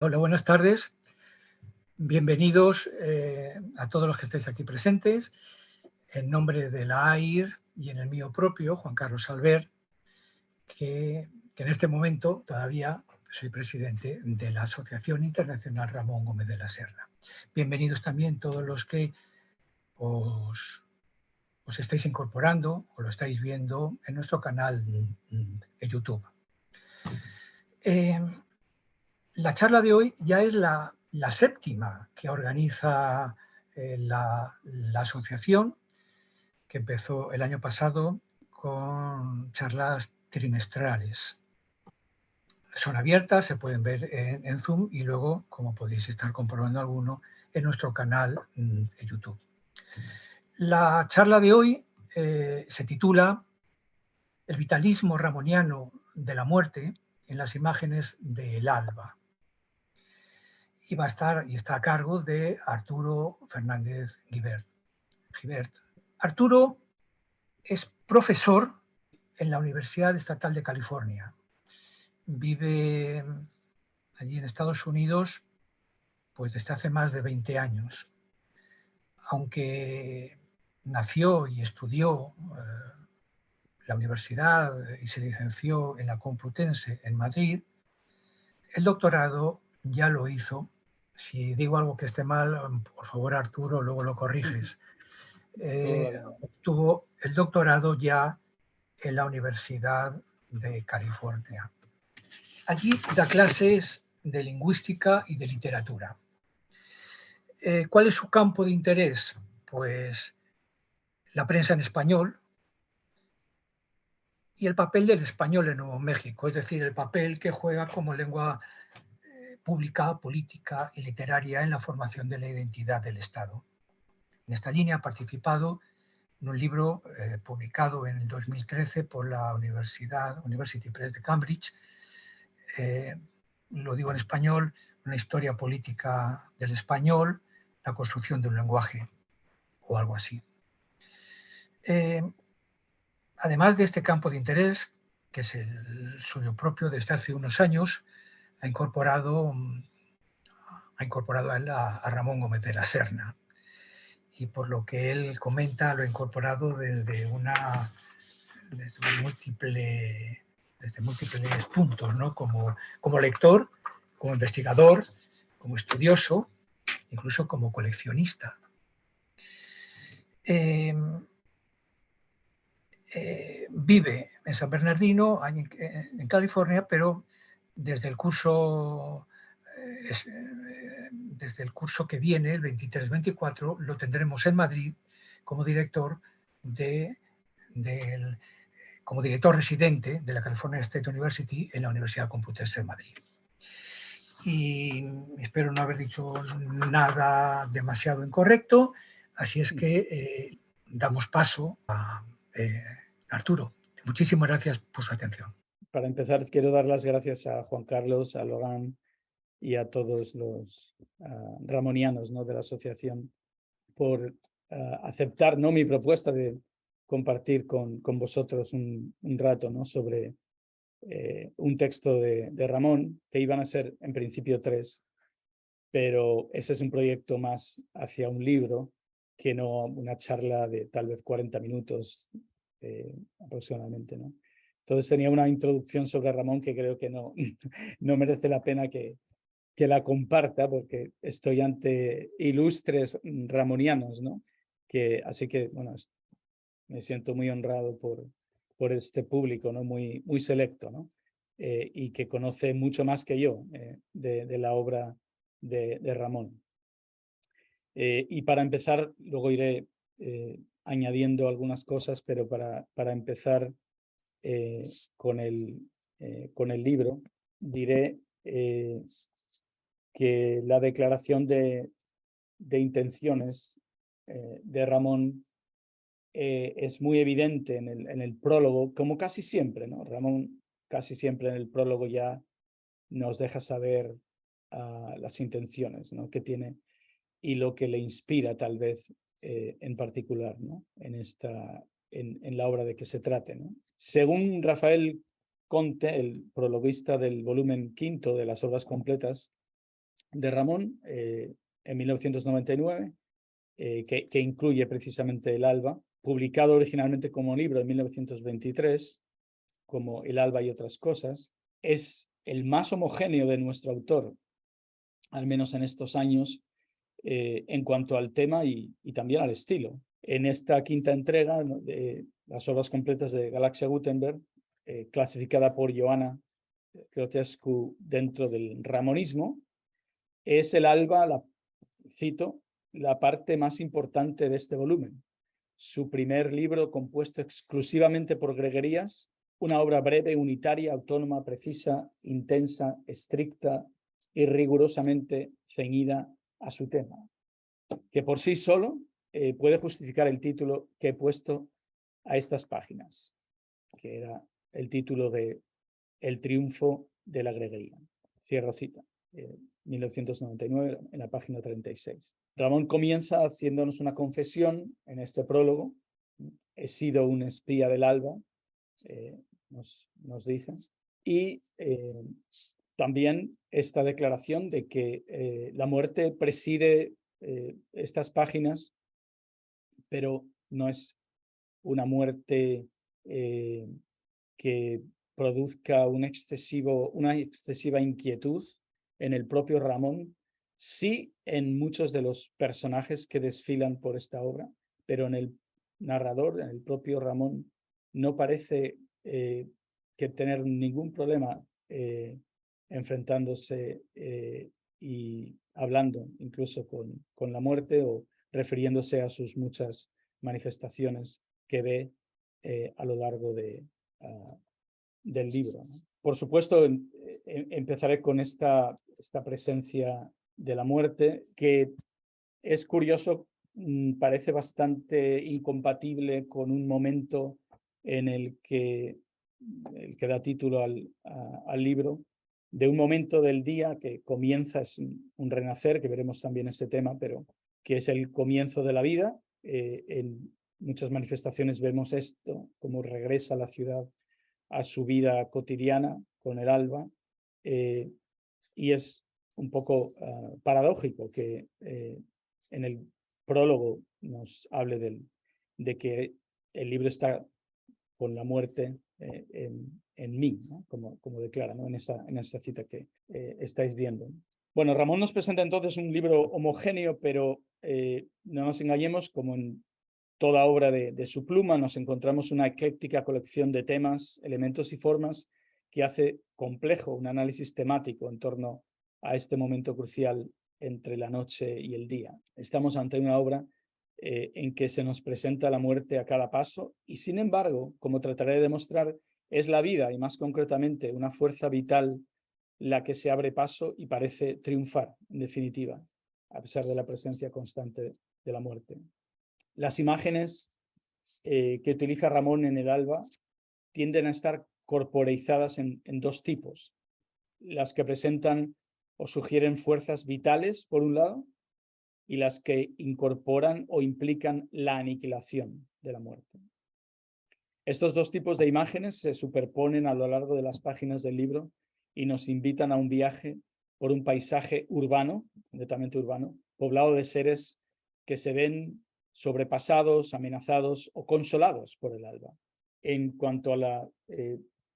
Hola, buenas tardes. Bienvenidos a todos los que estáis aquí presentes. En nombre de la AIR y en el mío propio, Juan Carlos Albert, que en este momento todavía soy presidente de la Asociación Internacional Ramón Gómez de la Serna. Bienvenidos también todos los que os estáis incorporando o lo estáis viendo en nuestro canal de YouTube. La charla de hoy ya es la séptima que organiza la asociación, que empezó el año pasado con charlas trimestrales. Son abiertas, se pueden ver en Zoom y luego, como podéis estar comprobando alguno, en nuestro canal de YouTube. La charla de hoy se titula El vitalismo ramoniano de la muerte en las imágenes del alba. Y va a estar y está a cargo de Arturo Fernández Gibert. Arturo es profesor en la Universidad Estatal de California. Vive allí en Estados Unidos pues desde hace más de 20 años. Aunque nació y estudió la universidad y se licenció en la Complutense en Madrid, el doctorado ya lo hizo. Si digo algo que esté mal, por favor, Arturo, luego lo corriges. Obtuvo el doctorado ya en la Universidad de California. Allí da clases de lingüística y de literatura. ¿Cuál es su campo de interés? Pues la prensa en español y el papel del español en Nuevo México, es decir, el papel que juega como lengua pública, política y literaria en la formación de la identidad del Estado. En esta línea ha participado en un libro publicado en el 2013 por la University Press de Cambridge, lo digo en español, una historia política del español, la construcción de un lenguaje o algo así. Además de este campo de interés, que es el suyo propio desde hace unos años, ha incorporado a Ramón Gómez de la Serna. Y por lo que él comenta, lo ha incorporado desde múltiples puntos, ¿no? Como lector, como investigador, como estudioso, incluso como coleccionista. Vive en San Bernardino, en California, pero desde el curso que viene, el 23-24, lo tendremos en Madrid como director como director residente de la California State University en la Universidad Complutense de Madrid. Y espero no haber dicho nada demasiado incorrecto, así es que damos paso a Arturo. Muchísimas gracias por su atención. Para empezar, quiero dar las gracias a Juan Carlos, a Logan y a todos los ramonianos, ¿no?, de la asociación por aceptar, ¿no?, mi propuesta de compartir con vosotros un rato, ¿no?, sobre un texto de Ramón, que iban a ser en principio 3, pero ese es un proyecto más hacia un libro que no una charla de tal vez 40 minutos aproximadamente, ¿no? Entonces tenía una introducción sobre Ramón que creo que no, no merece la pena que la comparta, porque estoy ante ilustres ramonianos, ¿no? Así que, bueno, me siento muy honrado por este público, ¿no? Muy, muy selecto, ¿no? Y que conoce mucho más que yo de la obra de Ramón. Y para empezar, luego iré añadiendo algunas cosas, pero para empezar con el libro, diré que la declaración de intenciones de Ramón es muy evidente en el prólogo, como casi siempre, ¿no? Ramón casi siempre en el prólogo ya nos deja saber las intenciones, ¿no?, que tiene y lo que le inspira tal vez en particular, ¿no?, en la obra de que se trate, ¿no? Según Rafael Conte, el prologuista del volumen 5 de las obras completas, de Ramón en 1999, que incluye precisamente El Alba, publicado originalmente como libro en 1923, como El Alba y otras cosas. Es el más homogéneo de nuestro autor, al menos en estos años, en cuanto al tema y también al estilo. En esta quinta entrega, ¿no?, de las obras completas de Galaxia Gutenberg, clasificada por Johanna Creotescu dentro del ramonismo, es El Alba, cito, la parte más importante de este volumen. Su primer libro compuesto exclusivamente por greguerías, una obra breve, unitaria, autónoma, precisa, intensa, estricta y rigurosamente ceñida a su tema, que por sí solo puede justificar el título que he puesto a estas páginas, que era el título de El triunfo de la greguería. Cierro cita. 1999, en la página 36. Ramón comienza haciéndonos una confesión en este prólogo. He sido un espía del Alba, nos dicen. Y también esta declaración de que la muerte preside estas páginas, pero no es una muerte que produzca una excesiva inquietud en el propio Ramón, sí en muchos de los personajes que desfilan por esta obra, pero en el narrador, en el propio Ramón, no parece que tener ningún problema enfrentándose y hablando incluso con la muerte o refiriéndose a sus muchas manifestaciones que ve a lo largo del libro, ¿no? Por supuesto, empezaré con esta presencia de la muerte, que es curioso, parece bastante incompatible con un momento en el que da título al libro, de un momento del día que comienza, es un renacer, que veremos también ese tema, pero que es el comienzo de la vida. En muchas manifestaciones vemos esto, cómo regresa a la ciudad a su vida cotidiana con el alba, y es un poco paradójico que en el prólogo nos hable de que el libro está con la muerte en mí, ¿no? como declara, ¿no?, en esa cita que estáis viendo. Bueno, Ramón nos presenta entonces un libro homogéneo, pero no nos engañemos, como en toda obra de su pluma, nos encontramos una ecléctica colección de temas, elementos y formas que hace complejo un análisis temático en torno a este momento crucial entre la noche y el día. Estamos ante una obra en que se nos presenta la muerte a cada paso y, sin embargo, como trataré de demostrar, es la vida y más concretamente una fuerza vital la que se abre paso y parece triunfar, en definitiva, a pesar de la presencia constante de la muerte. Las imágenes que utiliza Ramón en el alba tienden a estar corporeizadas en dos tipos. Las que presentan o sugieren fuerzas vitales, por un lado, y las que incorporan o implican la aniquilación de la muerte. Estos dos tipos de imágenes se superponen a lo largo de las páginas del libro y nos invitan a un viaje por un paisaje urbano, netamente urbano, poblado de seres que se ven sobrepasados, amenazados o consolados por el alba. En cuanto a la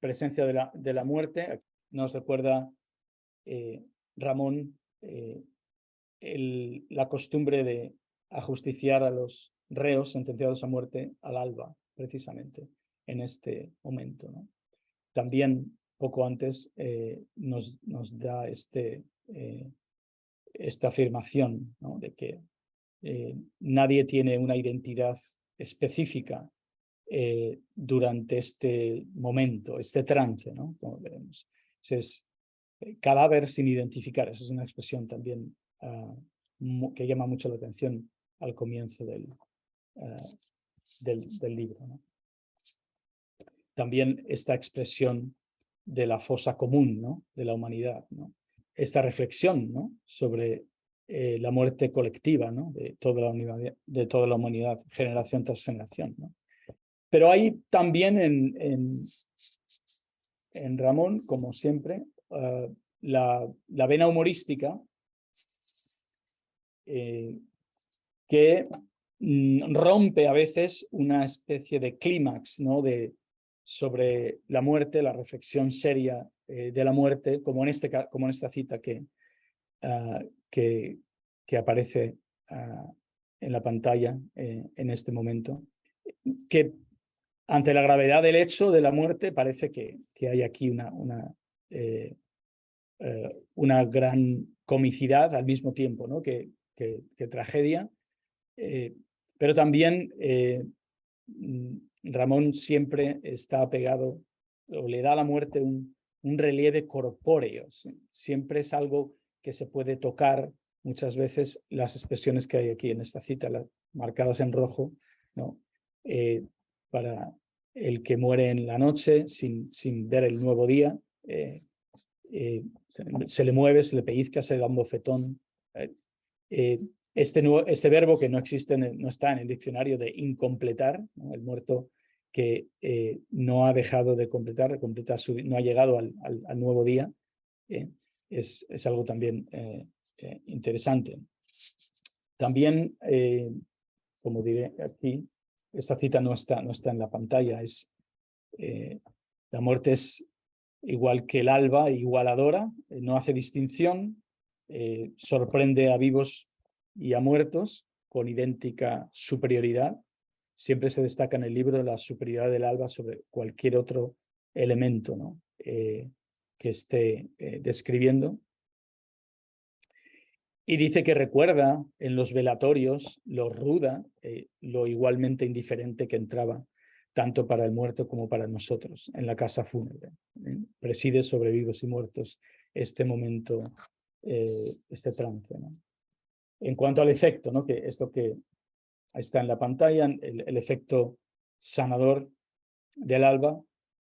presencia de la muerte, nos recuerda Ramón la costumbre de ajusticiar a los reos sentenciados a muerte al alba, precisamente en este momento, ¿no? También poco antes nos da esta afirmación, ¿no?, de que nadie tiene una identidad específica durante este momento, este trance, ¿no?, como veremos. Es cadáver sin identificar. Esa es una expresión también que llama mucho la atención al comienzo del libro, ¿no? También esta expresión de la fosa común, ¿no?, de la humanidad, ¿no? Esta reflexión, ¿no?, sobre la muerte colectiva, ¿no?, de toda la humanidad, generación tras generación, ¿no? Pero hay también en Ramón, como siempre, la vena humorística que rompe a veces una especie de clímax, ¿no? Sobre la muerte, la reflexión seria de la muerte, como en esta cita que aparece en la pantalla en este momento, que ante la gravedad del hecho de la muerte parece que hay aquí una gran comicidad al mismo tiempo, ¿no? que tragedia, pero también Ramón siempre está apegado o le da a la muerte un relieve corpóreo. Siempre es algo que se puede tocar. Muchas veces las expresiones que hay aquí en esta cita, marcadas en rojo, ¿no? Para el que muere en la noche sin ver el nuevo día, se le mueve, se le pellizca, se le da un bofetón. Este verbo que no existe, no está en el diccionario de incompletar, ¿no? El muerto que no ha dejado de completar, no ha llegado al nuevo día, es algo también interesante. También, como diré aquí, esta cita no está en la pantalla, la muerte es igual que el alba, igualadora, no hace distinción, sorprende a vivos y a muertos con idéntica superioridad. Siempre se destaca en el libro la superioridad del alba sobre cualquier otro elemento, ¿no? Que esté describiendo. Y dice que recuerda en los velatorios lo ruda, lo igualmente indiferente que entraba tanto para el muerto como para nosotros en la casa fúnebre. Preside sobre vivos y muertos este momento, este trance, ¿no? En cuanto al efecto, ¿no? Que es lo que está en la pantalla, el efecto sanador del alba.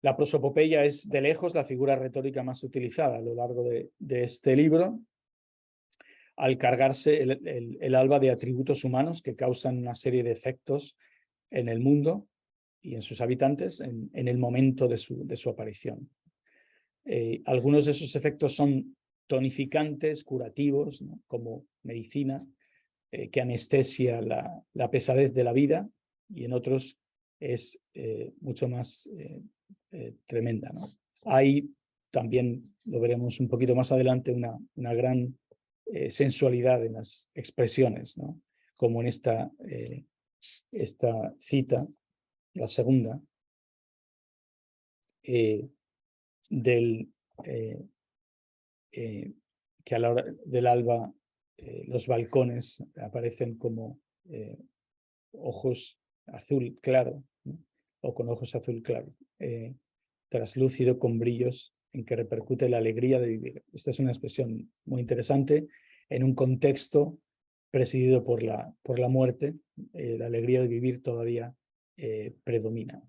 La prosopopeya es de lejos la figura retórica más utilizada a lo largo de este libro, al cargarse el alba de atributos humanos que causan una serie de efectos en el mundo y en sus habitantes en el momento de su aparición. Algunos de esos efectos son tonificantes, curativos, ¿no? Como medicina, que anestesia la pesadez de la vida, y en otros es mucho más tremenda, ¿no? Hay también, lo veremos un poquito más adelante, una gran sensualidad en las expresiones, ¿no? Como en esta cita, la segunda, que a la hora del alba los balcones aparecen como ojos azul claro, ¿no? O con ojos azul claro, traslúcido con brillos en que repercute la alegría de vivir. Esta es una expresión muy interesante en un contexto presidido por la muerte. La alegría de vivir todavía predomina.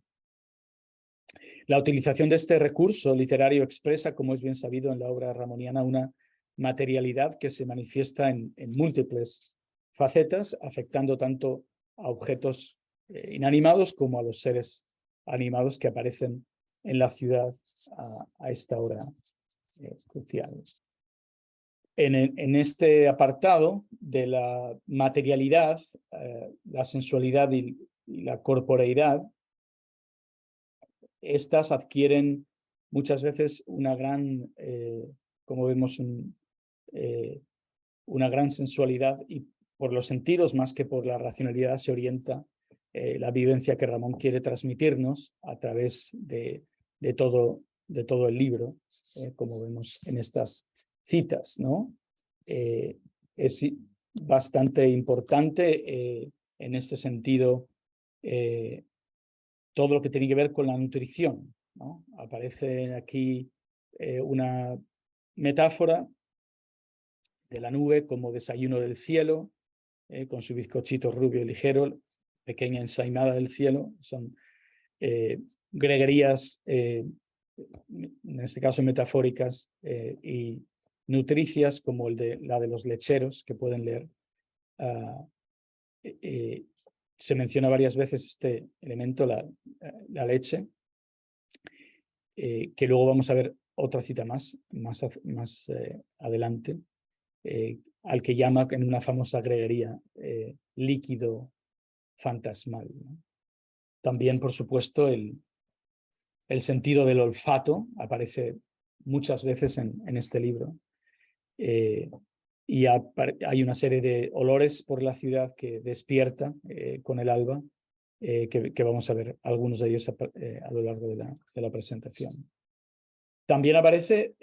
La utilización de este recurso literario expresa, como es bien sabido en la obra ramoniana, una materialidad que se manifiesta en múltiples facetas, afectando tanto a objetos inanimados como a los seres animados que aparecen en la ciudad a esta hora crucial. En este apartado de la materialidad, la sensualidad y la corporeidad, estas adquieren muchas veces una gran, como vemos, una gran sensualidad, y por los sentidos más que por la racionalidad se orienta la vivencia que Ramón quiere transmitirnos a través de todo el libro, como vemos en estas citas, ¿no? Es bastante importante en este sentido todo lo que tiene que ver con la nutrición, ¿no? Aparece aquí una metáfora de la nube como desayuno del cielo, con su bizcochito rubio y ligero, pequeña ensaimada del cielo. Son greguerías, en este caso metafóricas, y nutricias, como la de los lecheros, que pueden leer. Se menciona varias veces este elemento, la leche, que luego vamos a ver otra cita más adelante, al que llama en una famosa greguería líquido fantasmal, ¿no? También, por supuesto, el sentido del olfato aparece muchas veces en este libro. Y hay una serie de olores por la ciudad que despierta con el alba, que vamos a ver algunos de ellos a lo largo de la presentación. También aparece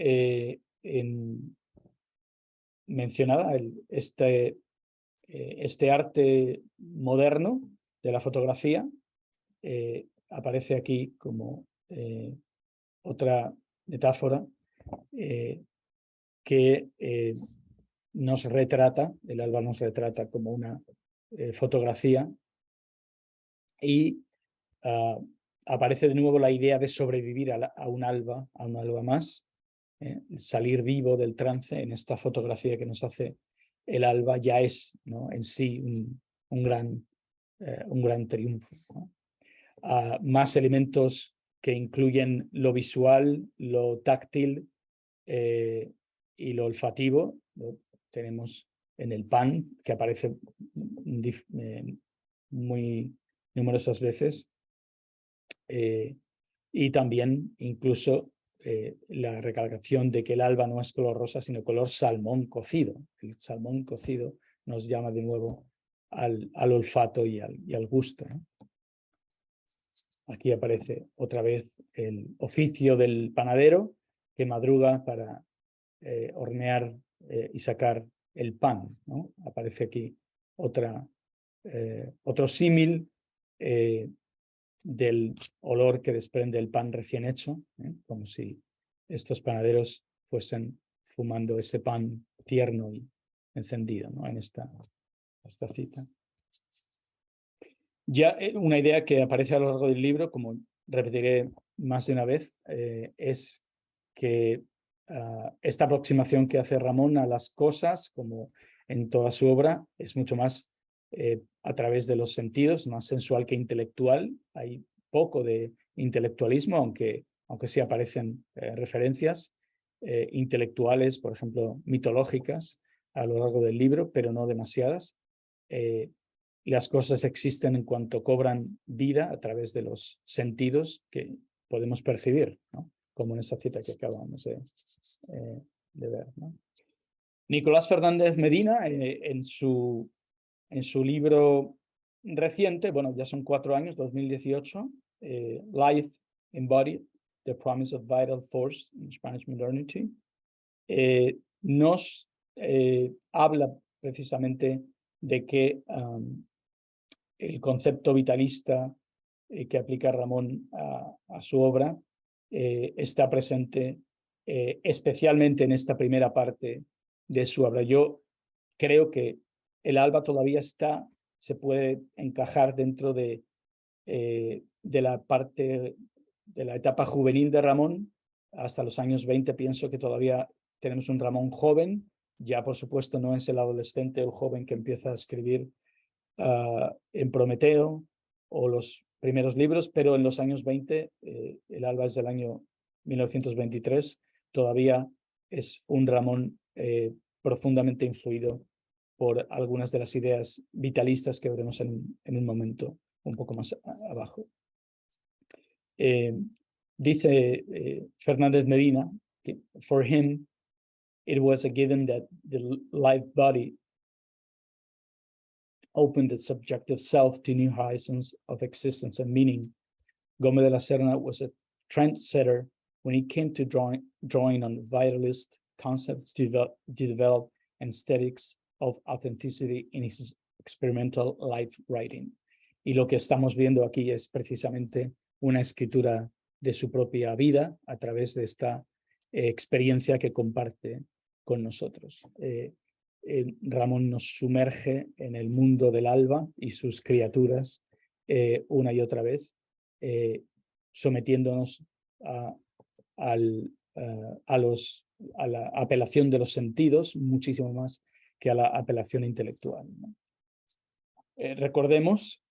mencionada este arte moderno de la fotografía. Aparece aquí como otra metáfora que nos retrata, el alba nos retrata como una fotografía, y aparece de nuevo la idea de sobrevivir a un alba más, salir vivo del trance. En esta fotografía que nos hace el alba ya es, ¿no?, en sí un gran triunfo, ¿no? Más elementos que incluyen lo visual, lo táctil y lo olfativo. Lo tenemos en el pan, que aparece muy numerosas veces, y también incluso la recalcación de que el alba no es color rosa, sino color salmón cocido. El salmón cocido nos llama de nuevo al olfato y al gusto, ¿no? Aquí aparece otra vez el oficio del panadero que madruga para hornear y sacar el pan, ¿no? Aparece aquí otro símil del olor que desprende el pan recién hecho, como si estos panaderos fuesen fumando ese pan tierno y encendido, ¿no?, en esta cita. Ya una idea que aparece a lo largo del libro, como repetiré más de una vez, es que esta aproximación que hace Ramón a las cosas, como en toda su obra, es mucho más a través de los sentidos, más sensual que intelectual. Hay poco de intelectualismo, aunque sí aparecen referencias intelectuales, por ejemplo, mitológicas, a lo largo del libro, pero no demasiadas. Las cosas existen en cuanto cobran vida a través de los sentidos que podemos percibir, ¿no?, como en esa cita que acabamos de ver, ¿no? Nicolás Fernández Medina, en su libro reciente, bueno, ya son 4 años, 2018, Life Embodied, The Promise of Vital Force in Spanish Modernity, nos habla precisamente de que el concepto vitalista que aplica Ramón a su obra está presente especialmente en esta primera parte de su obra. Yo creo que el alba todavía se puede encajar dentro de la parte de la etapa juvenil de Ramón. Hasta los años 20 pienso que todavía tenemos un Ramón joven. Ya, por supuesto, no es el adolescente o joven que empieza a escribir en Prometeo o los primeros libros, pero en los años 20, el alba es del año 1923, todavía es un Ramón profundamente influido por algunas de las ideas vitalistas que veremos en un momento un poco más abajo. Dice Fernández Medina que for him it was a given that the life body opened the subjective self to new horizons of existence and meaning. Gómez de la Serna was a trendsetter when it came to drawing on vitalist concepts to develop aesthetics of authenticity in his experimental life writing. Y lo que estamos viendo aquí es precisamente una escritura de su propia vida a través de esta experiencia que comparte con nosotros. Ramón nos sumerge en el mundo del alba y sus criaturas una y otra vez, sometiéndonos a la apelación de los sentidos muchísimo más que a la apelación intelectual, ¿no? Recordemos,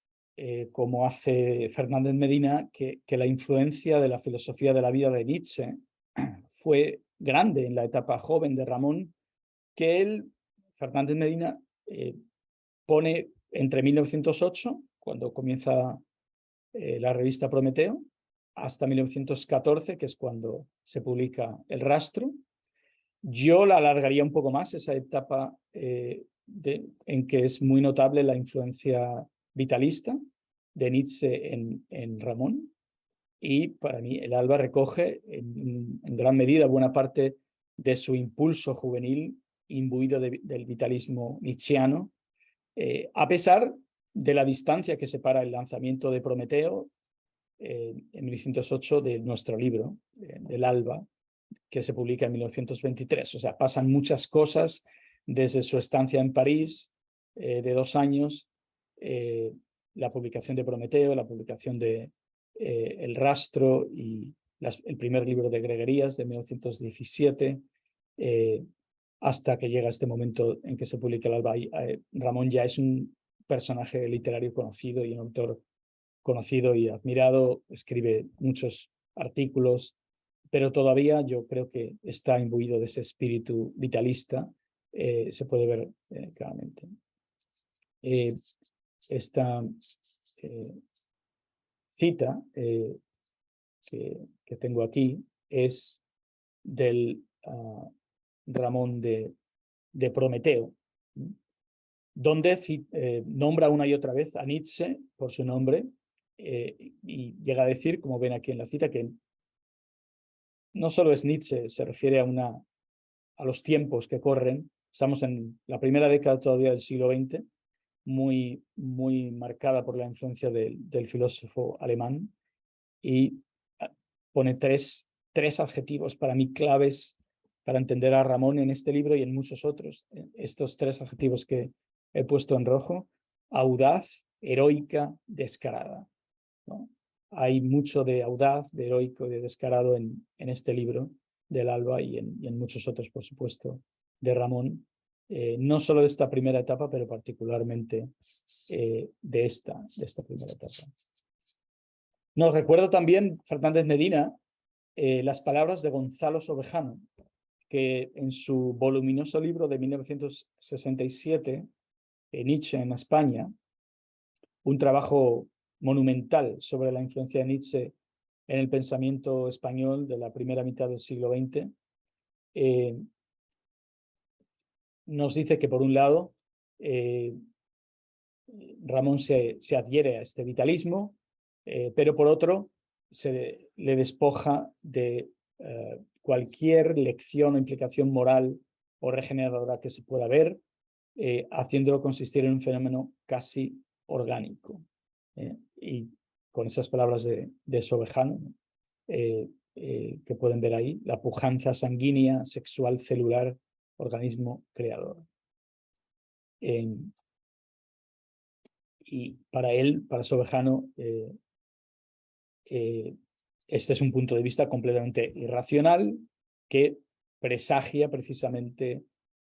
como hace Fernández Medina, que la influencia de la filosofía de la vida de Nietzsche fue grande en la etapa joven de Ramón, que él Fernández Medina pone entre 1908, cuando comienza la revista Prometeo, hasta 1914, que es cuando se publica El Rastro. Yo la alargaría un poco más, esa etapa en que es muy notable la influencia vitalista de Nietzsche en Ramón. Y para mí el Alba recoge en gran medida buena parte de su impulso juvenil imbuido del vitalismo nietzscheano, a pesar de la distancia que separa el lanzamiento de Prometeo en 1908 de nuestro libro, del Alba, que se publica en 1923. O sea, pasan muchas cosas desde su estancia en París, de 2 años, la publicación de Prometeo, la publicación de El Rastro y el primer libro de Greguerías de 1917, hasta que llega este momento en que se publica El Alba. Ramón ya es un personaje literario conocido y un autor conocido y admirado, escribe muchos artículos, pero todavía yo creo que está imbuido de ese espíritu vitalista, se puede ver claramente. Esta cita que tengo aquí es del Ramón de Prometeo, donde nombra una y otra vez a Nietzsche por su nombre, y llega a decir, como ven aquí en la cita, que no solo es Nietzsche, se refiere a los tiempos que corren. Estamos en la primera década todavía del siglo XX, muy marcada por la influencia del filósofo alemán, y pone tres adjetivos para mí claves para entender a Ramón en este libro y en muchos otros. Estos 3 adjetivos que he puesto en rojo: audaz, heroica, descarada, ¿no? Hay mucho de audaz, de heroico, de descarado en este libro del Alba y en muchos otros, por supuesto, de Ramón. No solo de esta primera etapa, pero particularmente de esta primera etapa. Nos recuerda también Fernández Medina las palabras de Gonzalo Sobejano, que en su voluminoso libro de 1967, Nietzsche en España, un trabajo monumental sobre la influencia de Nietzsche en el pensamiento español de la primera mitad del siglo XX, nos dice que, por un lado, Ramón se adhiere a este vitalismo, pero por otro se le despoja de cualquier lección o implicación moral o regeneradora que se pueda ver, haciéndolo consistir en un fenómeno casi orgánico. Y con esas palabras de Sobejano, que pueden ver ahí, la pujanza sanguínea, sexual, celular, organismo creador. Y para él, para Sobejano, este es un punto de vista completamente irracional que presagia precisamente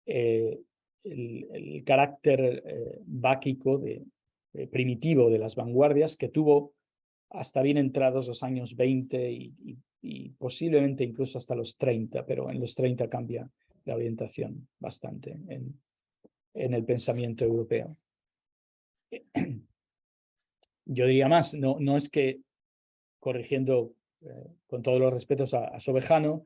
el carácter báquico, primitivo de las vanguardias, que tuvo hasta bien entrados los años 20 y posiblemente incluso hasta los 30, pero en los 30 cambia la orientación bastante en el pensamiento europeo. Yo diría más, no es que, corrigiendo con todos los respetos a Sobejano,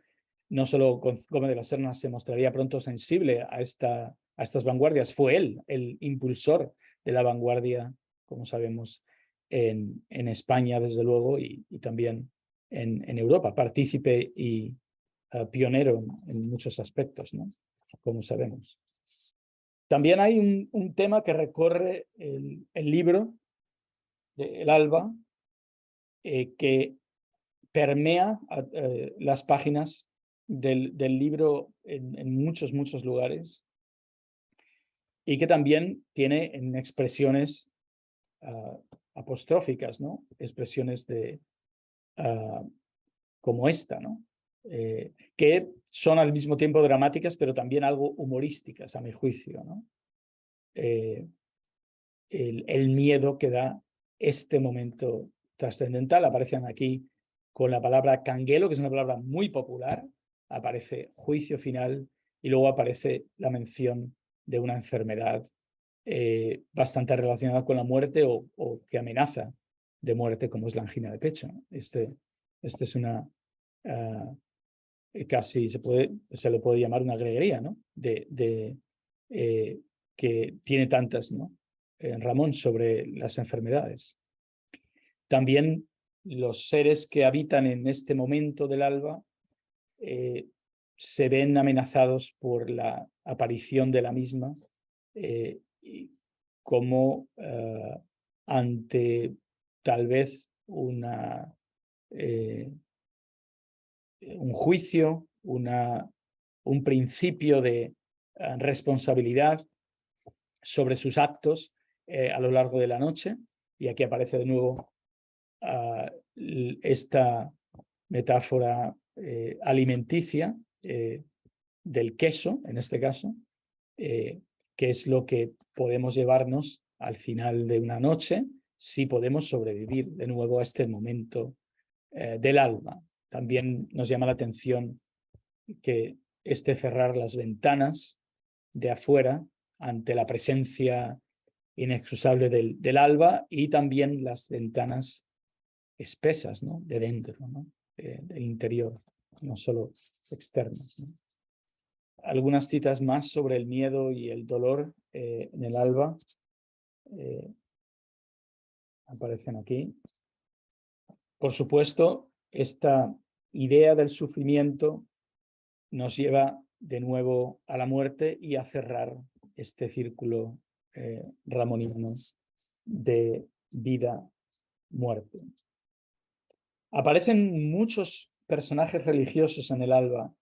no solo Gómez de la Serna se mostraría pronto sensible a estas vanguardias, fue él el impulsor de la vanguardia, como sabemos, en España, desde luego, y también en Europa, partícipe y pionero en muchos aspectos, ¿no? Como sabemos. También hay un tema que recorre el libro El Alba, que permea las páginas del libro en muchos lugares, y que también tiene en expresiones apostróficas, ¿no? Expresiones como esta, ¿no? Que son al mismo tiempo dramáticas, pero también algo humorísticas, a mi juicio, ¿no? El miedo que da este momento trascendental. Aparecen aquí con la palabra canguelo, que es una palabra muy popular, aparece juicio final, y luego aparece la mención de una enfermedad bastante relacionada con la muerte o que amenaza de muerte, como es la angina de pecho. Este es una, casi se le puede llamar una greguería, ¿no? Que tiene tantas, ¿no? Ramón, sobre las enfermedades. También los seres que habitan en este momento del alba se ven amenazados por la aparición de la misma, como ante tal vez un juicio, un principio de responsabilidad sobre sus actos a lo largo de la noche. Y aquí aparece de nuevo esta metáfora alimenticia del queso, en este caso, que es lo que podemos llevarnos al final de una noche si podemos sobrevivir de nuevo a este momento del alba. También nos llama la atención que cerrar las ventanas de afuera ante la presencia inexcusable del alba, y también las ventanas espesas, ¿no? De dentro, ¿no? Del interior, no solo externas, ¿no? Algunas citas más sobre el miedo y el dolor en el alba aparecen aquí. Por supuesto, esta idea del sufrimiento nos lleva de nuevo a la muerte y a cerrar este círculo ramoniano de vida-muerte. Aparecen muchos personajes religiosos en el alba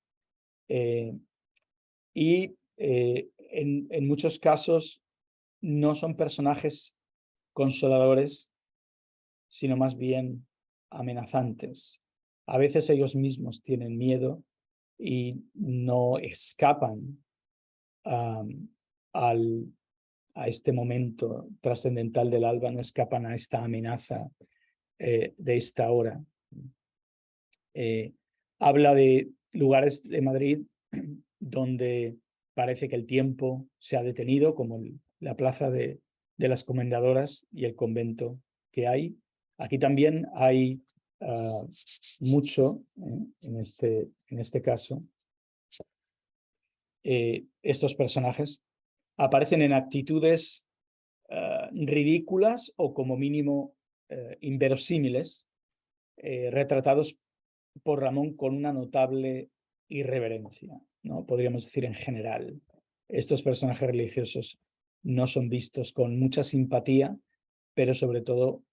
y en muchos casos no son personajes consoladores, sino más bien amenazantes. A veces ellos mismos tienen miedo y no escapan a este momento trascendental del alba, no escapan a esta amenaza de esta hora. Habla de lugares de Madrid donde parece que el tiempo se ha detenido, como la plaza de las Comendadoras y el convento que hay. Aquí también hay mucho, en este caso. Estos personajes aparecen en actitudes ridículas o como mínimo inverosímiles, retratados por Ramón con una notable irreverencia, ¿no? Podríamos decir en general. Estos personajes religiosos no son vistos con mucha simpatía, pero sobre todo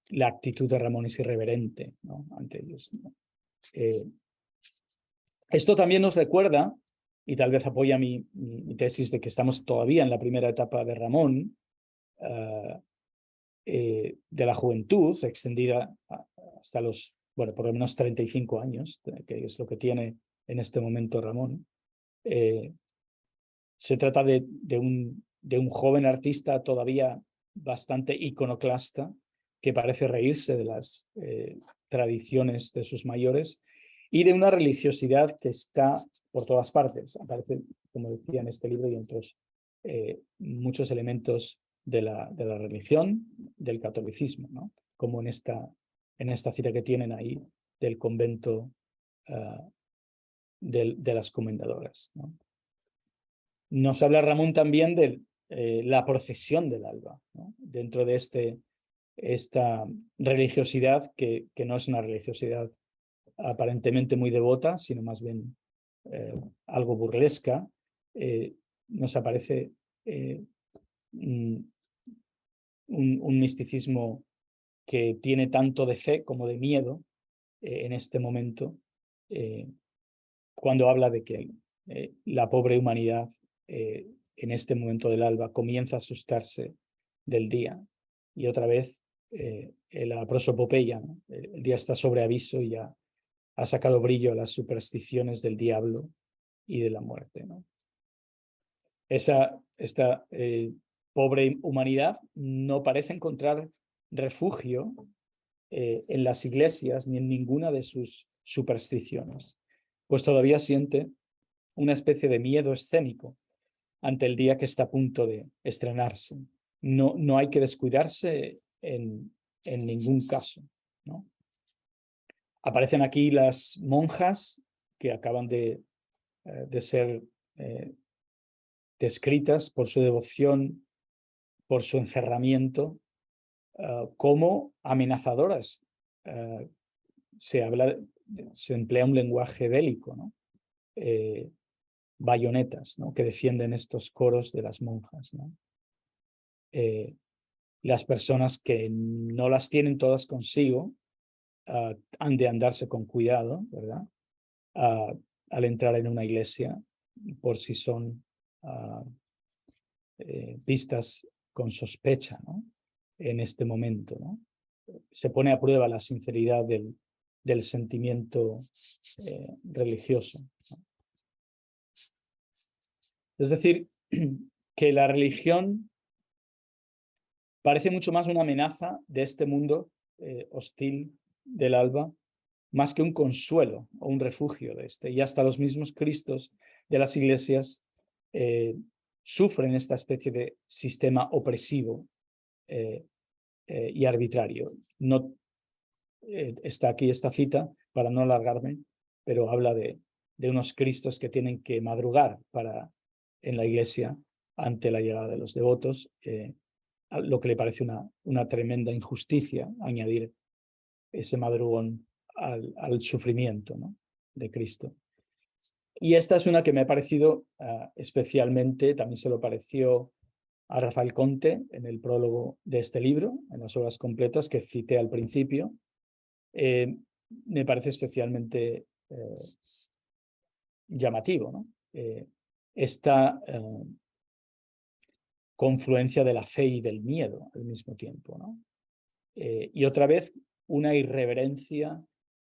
la actitud de Ramón es irreverente, ¿no? Ante ellos, ¿no? Esto también nos recuerda, y tal vez apoya mi tesis de que estamos todavía en la primera etapa de Ramón, de la juventud, extendida hasta los, bueno, por lo menos 35 años, que es lo que tiene en este momento Ramón. Se trata de un joven artista todavía bastante iconoclasta, que parece reírse de las tradiciones de sus mayores, y de una religiosidad que está por todas partes. Aparece, como decía en este libro y en otros, muchos elementos de la religión, del catolicismo, ¿no? Como en esta cita que tienen ahí del convento de las Comendadoras, ¿no? Nos habla Ramón también de la procesión del alba, ¿no? Dentro de esta religiosidad que no es una religiosidad aparentemente muy devota, sino más bien algo burlesca. Nos aparece un misticismo que tiene tanto de fe como de miedo en este momento, cuando habla de que la pobre humanidad en este momento del alba comienza a asustarse del día, y otra vez la prosopopeya, ¿no? El día está sobre aviso y ya ha sacado brillo a las supersticiones del diablo y de la muerte, ¿no? Esta pobre humanidad no parece encontrar refugio en las iglesias ni en ninguna de sus supersticiones, pues todavía siente una especie de miedo escénico ante el día que está a punto de estrenarse. No hay que descuidarse en ningún caso, ¿no? Aparecen aquí las monjas que acaban de ser descritas por su devoción, por su encerramiento, como amenazadoras. Se emplea un lenguaje bélico, ¿no? Bayonetas, ¿no? Que defienden estos coros de las monjas, ¿no? Las personas que no las tienen todas consigo han de andarse con cuidado, ¿verdad? Al entrar en una iglesia, por si son vistas con sospecha, ¿no? En este momento, ¿no? Se pone a prueba la sinceridad del sentimiento religioso, ¿no? Es decir, que la religión parece mucho más una amenaza de este mundo hostil del alba, más que un consuelo o un refugio de este. Y hasta los mismos Cristos de las iglesias sufren esta especie de sistema opresivo y arbitrario. No está aquí esta cita para no alargarme, pero habla de unos Cristos que tienen que madrugar en la iglesia ante la llegada de los devotos, lo que le parece una tremenda injusticia añadir ese madrugón al sufrimiento, ¿no? De Cristo. Y esta es una que me ha parecido especialmente, también se lo pareció a Rafael Conte en el prólogo de este libro, en las obras completas que cité al principio. Me parece especialmente llamativo, ¿no? Esta confluencia de la fe y del miedo al mismo tiempo, ¿no? Y otra vez una irreverencia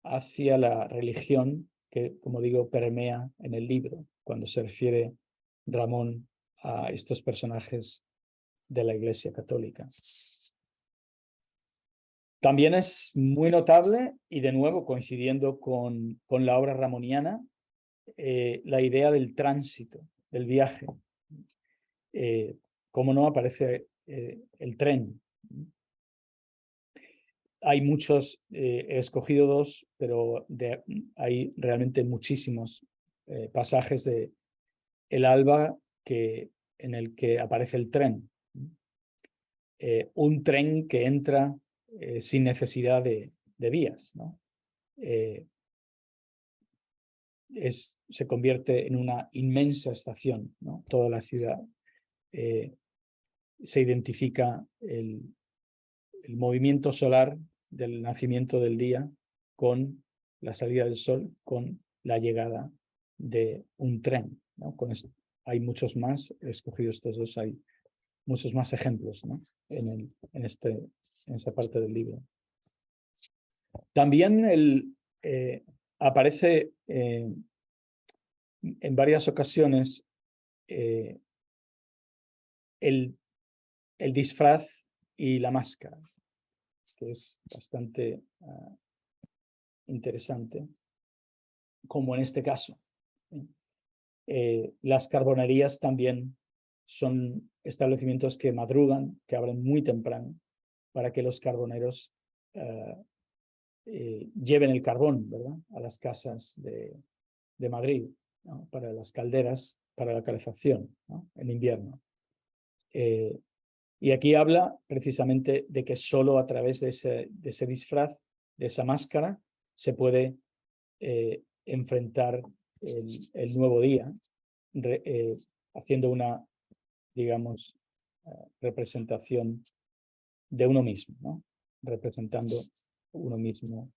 hacia la religión que, como digo, permea en el libro cuando se refiere Ramón a estos personajes de la Iglesia Católica. También es muy notable, y de nuevo coincidiendo con la obra ramoniana, la idea del tránsito, del viaje. Cómo no aparece el tren. Hay muchos, he escogido dos, pero hay realmente muchísimos pasajes de El Alba en el que aparece el tren. Un tren que entra sin necesidad de vías, ¿no? Se convierte en una inmensa estación, ¿no? Toda la ciudad. Se identifica el movimiento solar del nacimiento del día con la salida del sol, con la llegada de un tren, ¿no? Hay muchos más, he escogido estos dos, hay muchos más ejemplos, ¿no? en esa parte del libro. También aparece en varias ocasiones el disfraz y la máscara, que es bastante interesante, como en este caso. Las carbonerías también son establecimientos que madrugan, que abren muy temprano, para que los carboneros lleven el carbón, ¿verdad?, a las casas de Madrid, ¿no?, para las calderas, para la calefacción, ¿no?, en invierno. Y aquí habla precisamente de que solo a través de ese disfraz, de esa máscara, se puede enfrentar el nuevo día, haciendo una, digamos, representación de uno mismo, ¿no? Representando uno mismo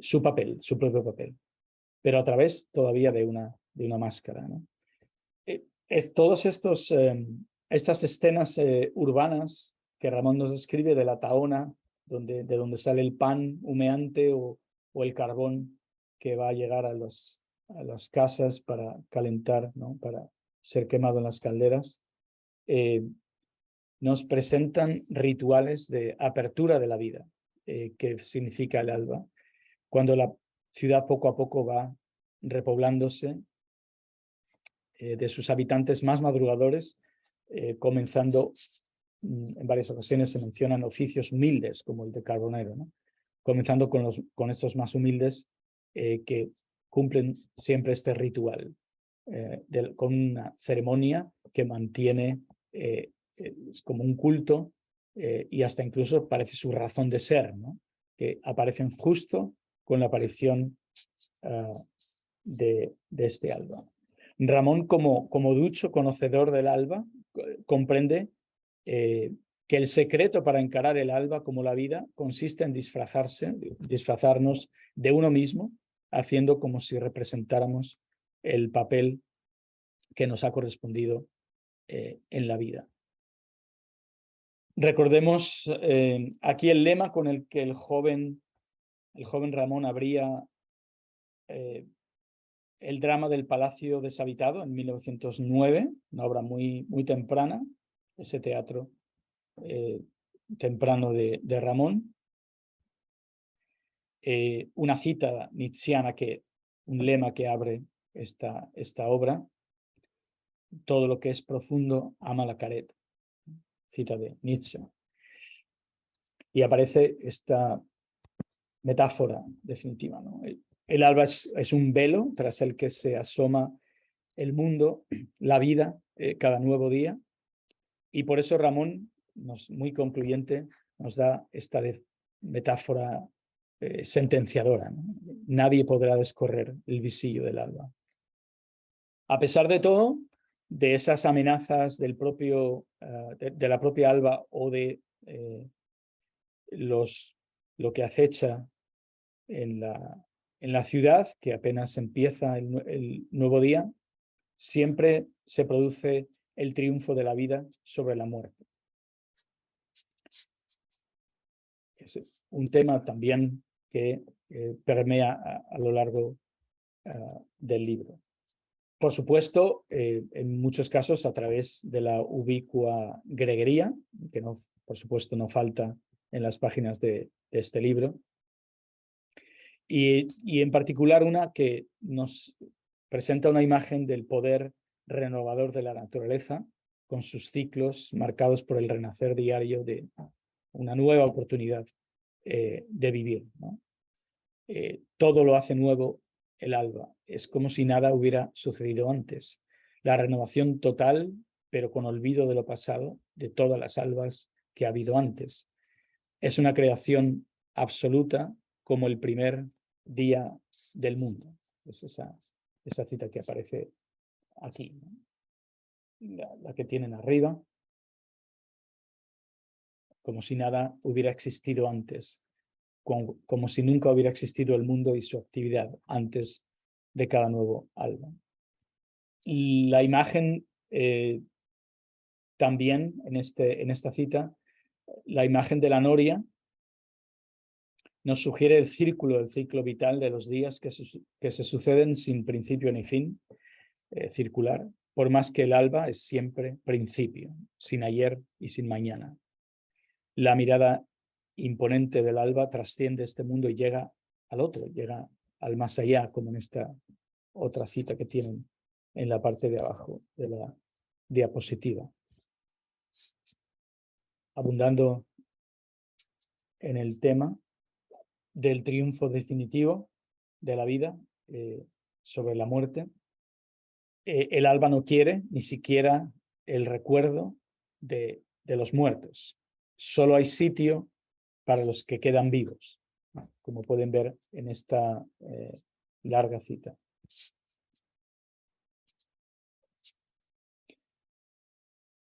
su papel, su propio papel, pero a través todavía de una máscara, ¿no? Todos estas escenas urbanas que Ramón nos describe de la tahona, de donde sale el pan humeante o el carbón que va a llegar a las casas para calentar, ¿no?, para ser quemado en las calderas, nos presentan rituales de apertura de la vida, que significa el alba, cuando la ciudad poco a poco va repoblándose de sus habitantes más madrugadores, comenzando, en varias ocasiones se mencionan oficios humildes, como el de carbonero, ¿no? Comenzando con estos más humildes que cumplen siempre este ritual, con una ceremonia que mantiene es como un culto y hasta incluso parece su razón de ser, ¿no? Que aparecen justo con la aparición de este alba. Ramón, como ducho conocedor del alba, comprende que el secreto para encarar el alba como la vida consiste en disfrazarnos de uno mismo, haciendo como si representáramos el papel que nos ha correspondido en la vida. Recordemos aquí el lema con el que el joven Ramón abría el drama del Palacio Deshabitado en 1909, una obra muy temprana, ese teatro temprano de Ramón. Una cita nietzscheana, un lema que abre esta obra: todo lo que es profundo ama la caret, cita de Nietzsche. Y aparece esta metáfora definitiva, ¿no? El alba es un velo tras el que se asoma el mundo, la vida, cada nuevo día. Y por eso Ramón, muy concluyente, nos da esta metáfora sentenciadora, ¿no? Nadie podrá descorrer el visillo del alba. A pesar de todo, de esas amenazas del propio, de la propia alba o de lo que acecha en la ciudad, que apenas empieza el nuevo día, siempre se produce el triunfo de la vida sobre la muerte. Es un tema también que permea a lo largo del libro. Por supuesto, en muchos casos a través de la ubicua greguería, que por supuesto no falta en las páginas de este libro. Y en particular una que nos presenta una imagen del poder renovador de la naturaleza, con sus ciclos marcados por el renacer diario de una nueva oportunidad de vivir, ¿no? Todo lo hace nuevo el alba. Es como si nada hubiera sucedido antes. La renovación total, pero con olvido de lo pasado, de todas las albas que ha habido antes. Es una creación absoluta como el primer día del mundo. Es esa cita que aparece aquí, ¿no? La que tienen arriba, como si nada hubiera existido antes, como si nunca hubiera existido el mundo y su actividad antes de cada nuevo alba. La imagen también en esta cita, la imagen de la noria, nos sugiere el ciclo vital de los días que se suceden sin principio ni fin, circular, por más que el alba es siempre principio, sin ayer y sin mañana. La mirada imponente del alba trasciende este mundo y llega al otro, llega al más allá, como en esta otra cita que tienen en la parte de abajo de la diapositiva. Abundando en el tema del triunfo definitivo de la vida sobre la muerte, el alba no quiere ni siquiera el recuerdo de los muertos. Solo hay sitio para los que quedan vivos, como pueden ver en esta larga cita.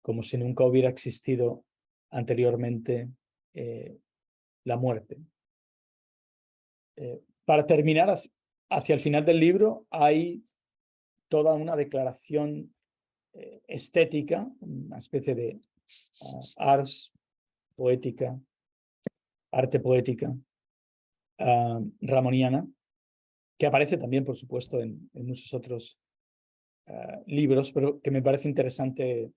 Como si nunca hubiera existido anteriormente la muerte. Para terminar, hacia el final del libro hay toda una declaración estética, una especie de arte poética ramoniana, que aparece también, por supuesto, en muchos otros libros, pero que me parece interesante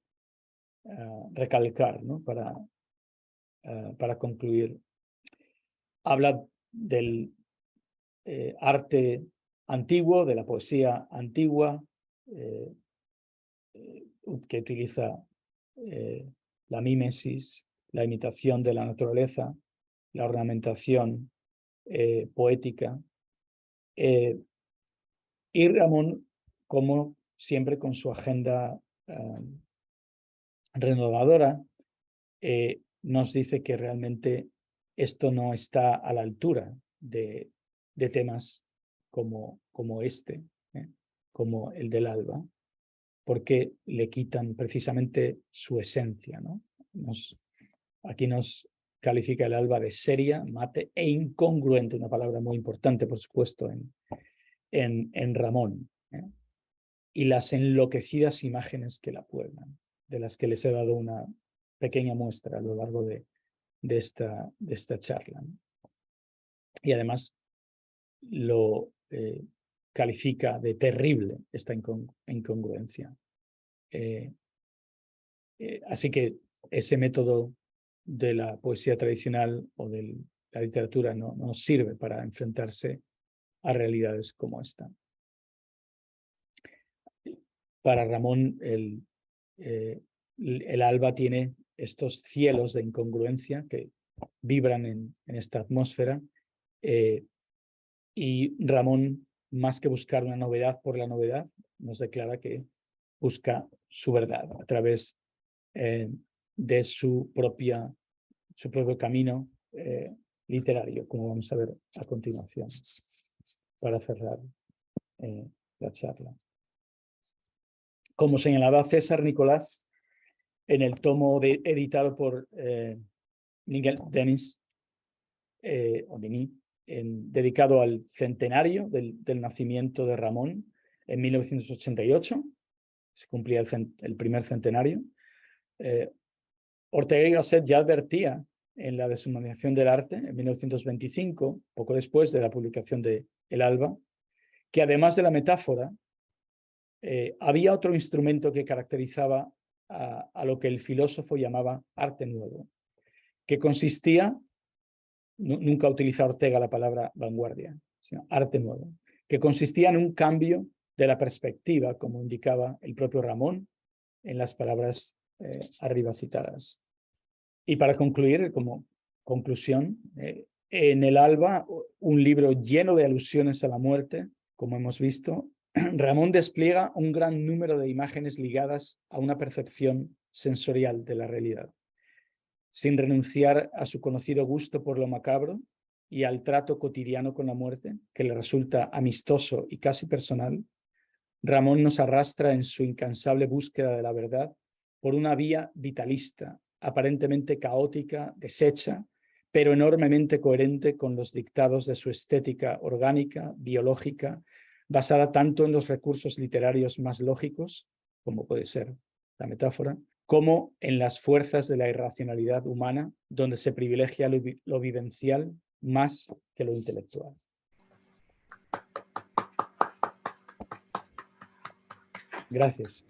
recalcar, ¿no? Para concluir. Habla del arte antiguo, de la poesía antigua, que utiliza la mímesis, la imitación de la naturaleza, la ornamentación poética. Y Ramón, como siempre con su agenda renovadora, nos dice que realmente esto no está a la altura de temas como este, como el del alba, porque le quitan precisamente su esencia, ¿no? Aquí nos califica el alba de seria, mate e incongruente, una palabra muy importante, por supuesto, en Ramón, y las enloquecidas imágenes que la pueblan, de las que les he dado una pequeña muestra a lo largo de esta charla, ¿no? Y además lo califica de terrible esta incongruencia. Así que ese método de la poesía tradicional o de la literatura no sirve para enfrentarse a realidades como esta. Para Ramón, el alba tiene estos cielos de incongruencia que vibran en esta atmósfera, y Ramón, más que buscar una novedad por la novedad, nos declara que busca su verdad a través de su propio camino literario, como vamos a ver a continuación, para cerrar la charla. Como señalaba César Nicolás, en el tomo editado por Miguel Denis, o Denis, dedicado al centenario del nacimiento de Ramón, en 1988, se cumplía el primer centenario, Ortega y Gasset ya advertía en la deshumanización del arte, en 1925, poco después de la publicación de El Alba, que además de la metáfora, había otro instrumento que caracterizaba a lo que el filósofo llamaba arte nuevo, que consistía, nunca utiliza Ortega la palabra vanguardia, sino arte nuevo, que consistía en un cambio de la perspectiva, como indicaba el propio Ramón en las palabras arriba citadas. Y para concluir, como conclusión, en El Alba, un libro lleno de alusiones a la muerte, como hemos visto, Ramón despliega un gran número de imágenes ligadas a una percepción sensorial de la realidad. Sin renunciar a su conocido gusto por lo macabro y al trato cotidiano con la muerte, que le resulta amistoso y casi personal, Ramón nos arrastra en su incansable búsqueda de la verdad por una vía vitalista, aparentemente caótica, deshecha, pero enormemente coherente con los dictados de su estética orgánica, biológica, basada tanto en los recursos literarios más lógicos, como puede ser la metáfora, como en las fuerzas de la irracionalidad humana, donde se privilegia lo vivencial más que lo intelectual. Gracias.